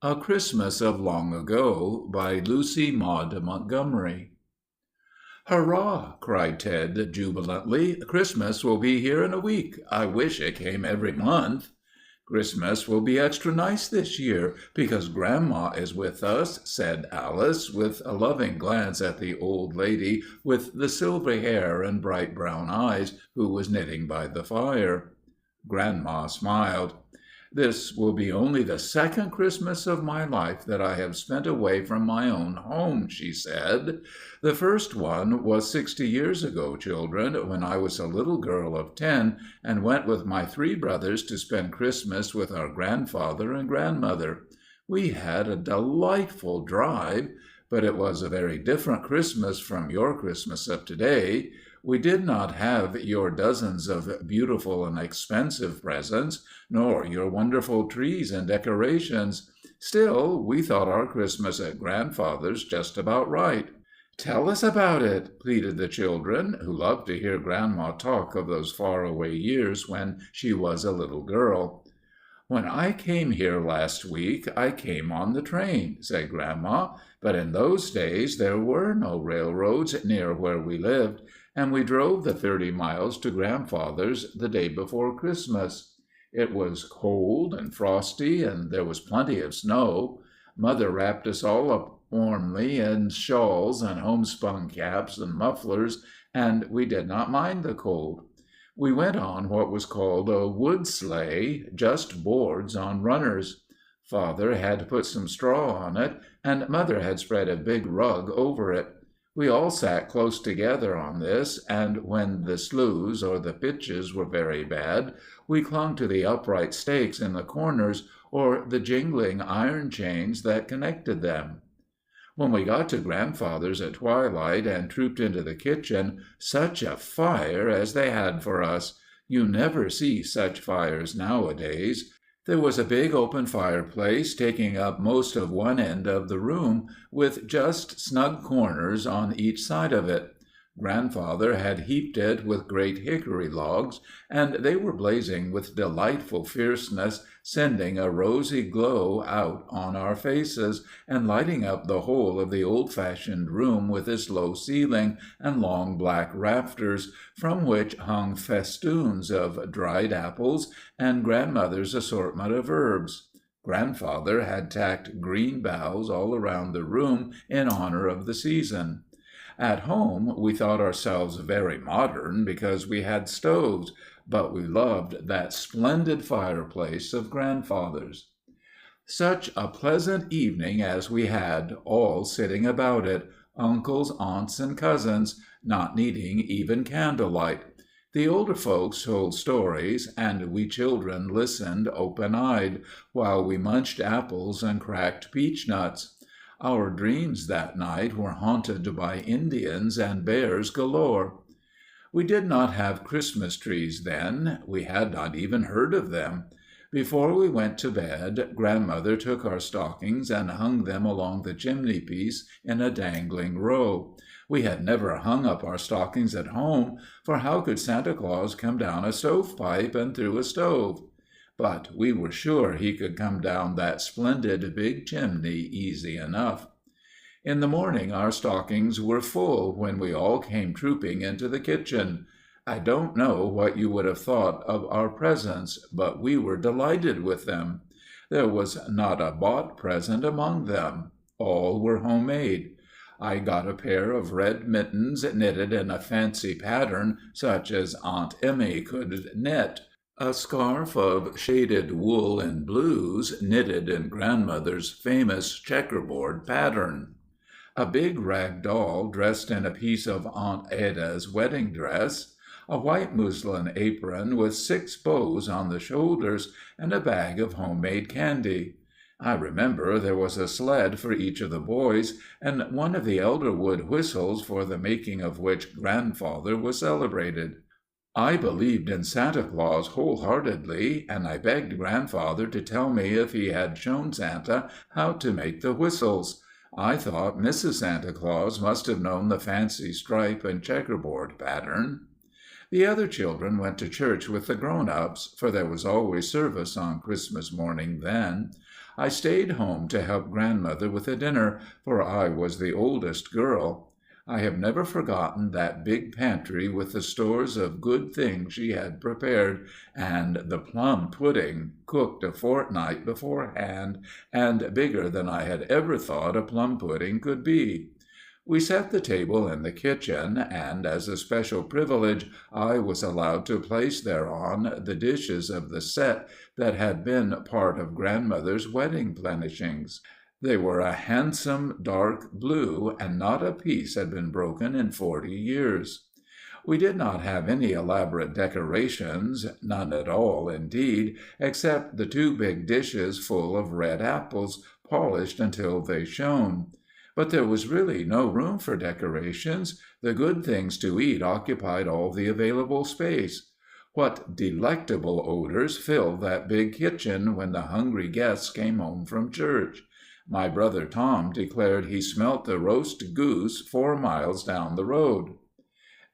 A Christmas of Long Ago by Lucy Maud Montgomery. "Hurrah!" cried Ted jubilantly. "Christmas will be here in a week. I wish it came every month." "Christmas will be extra nice this year, because Grandma is with us," said Alice, with a loving glance at the old lady with the silver hair and bright brown eyes, who was knitting by the fire. Grandma smiled. "This will be only the second Christmas of my life that I have spent away from my own home," she said. "The first one was 60 years ago, children, when I was a little girl of 10 and went with my 3 brothers to spend Christmas with our grandfather and grandmother. We had a delightful drive, but it was a very different Christmas from your Christmas of today. We did not have your dozens of beautiful and expensive presents, nor your wonderful trees and decorations. Still, we thought our Christmas at Grandfather's just about right." "Tell us about it," pleaded the children, who loved to hear Grandma talk of those far-away years when she was a little girl. "When I came here last week, I came on the train," said Grandma, "but in those days there were no railroads near where we lived, and we drove the 30 miles to Grandfather's the day before Christmas. It was cold and frosty, and there was plenty of snow. Mother wrapped us all up warmly in shawls and homespun caps and mufflers, and we did not mind the cold. We went on what was called a wood sleigh, just boards on runners. Father had put some straw on it, and Mother had spread a big rug over it. We all sat close together on this, and when the sloughs or the pitches were very bad, we clung to the upright stakes in the corners or the jingling iron chains that connected them. When we got to Grandfather's at twilight and trooped into the kitchen, such a fire as they had for us! You never see such fires nowadays. There was a big open fireplace taking up most of one end of the room, with just snug corners on each side of it. Grandfather had heaped it with great hickory logs, and they were blazing with delightful fierceness, sending a rosy glow out on our faces, and lighting up the whole of the old-fashioned room with its low ceiling and long black rafters, from which hung festoons of dried apples and Grandmother's assortment of herbs. Grandfather had tacked green boughs all around the room in honor of the season. At home we thought ourselves very modern because we had stoves, but we loved that splendid fireplace of Grandfather's. Such a pleasant evening as we had, all sitting about it, uncles, aunts, and cousins, not needing even candlelight. The older folks told stories, and we children listened open-eyed, while we munched apples and cracked peach nuts. Our dreams that night were haunted by Indians and bears galore. We did not have Christmas trees then. We had not even heard of them. Before we went to bed, Grandmother took our stockings and hung them along the chimney-piece in a dangling row. We had never hung up our stockings at home, for how could Santa Claus come down a stovepipe and through a stove? But we were sure he could come down that splendid big chimney easy enough. In the morning our stockings were full when we all came trooping into the kitchen. I don't know what you would have thought of our presents, but we were delighted with them. There was not a bought present among them. All were homemade. I got a pair of red mittens knitted in a fancy pattern such as Aunt Emmy could knit. A scarf of shaded wool and blues knitted in Grandmother's famous checkerboard pattern. A big rag doll dressed in a piece of Aunt Ada's wedding dress. A white muslin apron with 6 bows on the shoulders, and a bag of homemade candy. I remember there was a sled for each of the boys, and one of the elder wood whistles for the making of which Grandfather was celebrated. I believed in Santa Claus wholeheartedly, and I begged Grandfather to tell me if he had shown Santa how to make the whistles. I thought Mrs. Santa Claus must have known the fancy stripe and checkerboard pattern. The other children went to church with the grown-ups, for there was always service on Christmas morning then. I stayed home to help Grandmother with the dinner, for I was the oldest girl. I have never forgotten that big pantry with the stores of good things she had prepared, and the plum pudding, cooked a fortnight beforehand, and bigger than I had ever thought a plum pudding could be. We set the table in the kitchen, and as a special privilege I was allowed to place thereon the dishes of the set that had been part of Grandmother's wedding plenishings. They were a handsome dark blue, and not a piece had been broken in 40 years. We did not have any elaborate decorations, none at all, indeed, except the 2 big dishes full of red apples, polished until they shone. But there was really no room for decorations. The good things to eat occupied all the available space. What delectable odors filled that big kitchen when the hungry guests came home from church! My brother Tom declared he smelt the roast goose 4 miles down the road.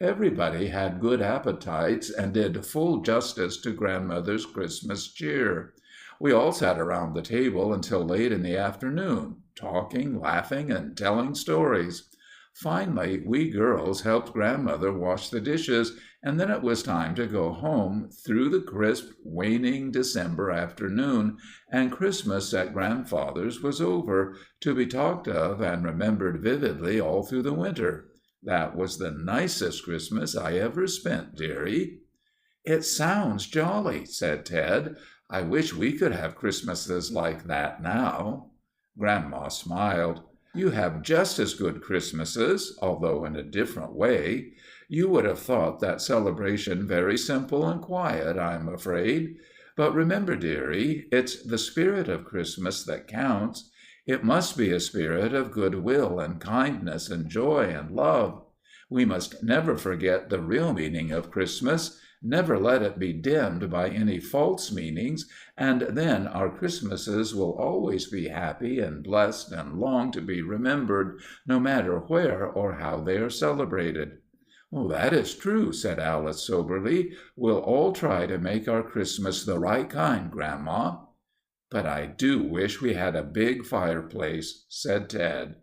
Everybody had good appetites and did full justice to Grandmother's Christmas cheer. We all sat around the table until late in the afternoon, talking, laughing, and telling stories. Finally, we girls helped Grandmother wash the dishes, and then it was time to go home through the crisp, waning December afternoon, and Christmas at Grandfather's was over, to be talked of and remembered vividly all through the winter. That was the nicest Christmas I ever spent, dearie. "It sounds jolly," said Ted. "I wish we could have Christmases like that now." Grandma smiled. "You have just as good Christmases, although in a different way. You would have thought that celebration very simple and quiet, I'm afraid. But remember, dearie, it's the spirit of Christmas that counts. It must be a spirit of goodwill and kindness and joy and love. We must never forget the real meaning of Christmas, never let it be dimmed by any false meanings, and then our Christmases will always be happy and blessed and long to be remembered, no matter where or how they are celebrated." "That is true," said Alice soberly. "We'll all try to make our Christmas the right kind, Grandma." "But I do wish we had a big fireplace," said Ted.